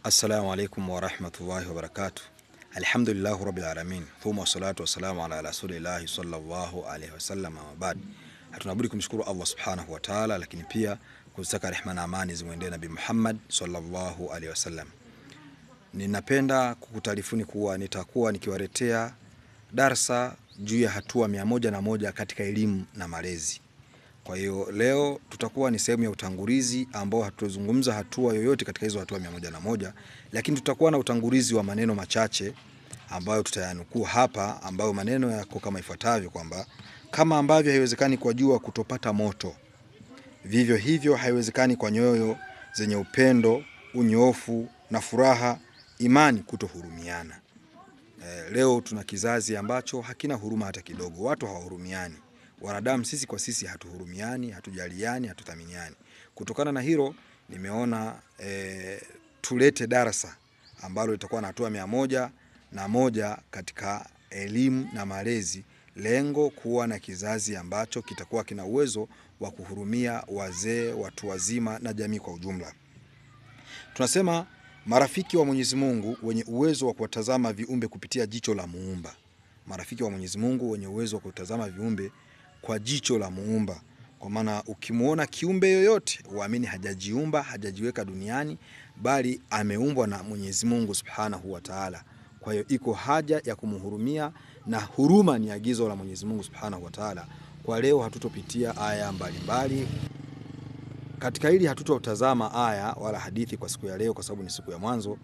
Assalamu alaikum wa rahmatullahi wa barakatuh. Alhamdulillahi rabbil alamin. Thumma wassalatu wassalamu ala rasulillahi sallallahu alaihi wasallam wa ba'd. Hatunabudi kumshukuru Allah subhanahu wa ta'ala, lakini pia kuzitaka rehema na amani zimwendee Nabii Muhammad sallallahu alaihi wasallam. Ninapenda kukutarifuni kuwa nitakuwa nikiwaletea darsa juu ya hatua 101 katika elimu na malezi. Kwa hiyo leo tutakuwa ni sehemu ya utangulizi ambao hatuzungumza hatua yoyote katika hizo hatua 101, lakini tutakuwa na utangulizi wa maneno machache ambayo tutayanukuu hapa, ambayo maneno yako kama ifuatavyo kwamba kama ambavyo haiwezekani kwa jua kutopata moto, vivyo hivyo haiwezekani kwa nyoyo zenye upendo, unyoofu na furaha, imani kutohurumiana. Leo tuna kizazi ambacho hakina huruma hata kidogo. Watu hawahurumiani. Wanadamu sisi kwa sisi hatuhurumiani, hatujaliani, hatuthaminiani. Kutokana na hilo nimeona tulete darasa ambalo litakuwa na hatua 101 katika elimu na malezi, lengo kuwa na kizazi ambacho kitakuwa kina uwezo wa kuhurumia wazee, watu wazima na jamii kwa ujumla. Tunasema marafiki wa Mwenyezi Mungu wenye uwezo wa kuwatazama viumbe kupitia jicho la Muumba. Marafiki wa Mwenyezi Mungu wenye uwezo wa kutazama viumbe kwa jicho la Muumba. Kwa maana ukimuona kiumbe yoyote uamini hajajiumba, hajajiweka duniani, bali ameumbwa na Mwenyezi Mungu Subhanahu wa Ta'ala. Kwa hiyo iko haja ya kumhurumia, na huruma ni agizo la Mwenyezi Mungu Subhanahu wa Ta'ala. Kwa leo hatutopitia aya mbalimbali. Katika hili hatutotazama aya wala hadithi kwa siku ya leo kwa sababu ni siku ya mwanzo,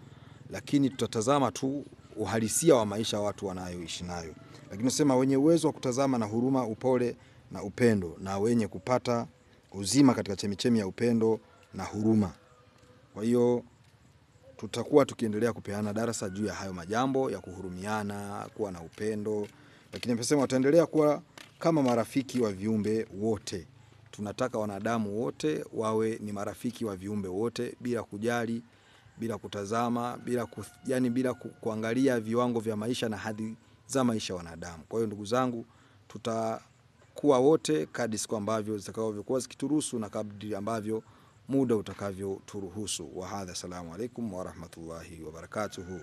lakini tutatazama tu uhalisia wa maisha watu wanayoishi nayo. Lakini nasema wenye uwezo wa kutazama na huruma, upole na upendo, na wenye kupata uzima katika chemichemi ya upendo na huruma. Kwa hiyo tutakuwa tukiendelea kupeana darasa juu ya hayo majambo ya kuhurumiana, kuwa na upendo, lakini nimesema tutaendelea kuwa kama marafiki wa viumbe wote. Tunataka wanadamu wote wawe ni marafiki wa viumbe wote, bila kujali, bila kutazama, bila kuangalia viwango vya maisha na hadhi za maisha wanadamu. Kwa hiyo ndugu zangu, tutakuwa wote kadri siku ambavyo zitakavyokuwa zikituruhusu na kadri ambavyo muda utakavyo turuhusu. Wa hadha, salamu alaikum wa rahmatullahi wa barakatuhu.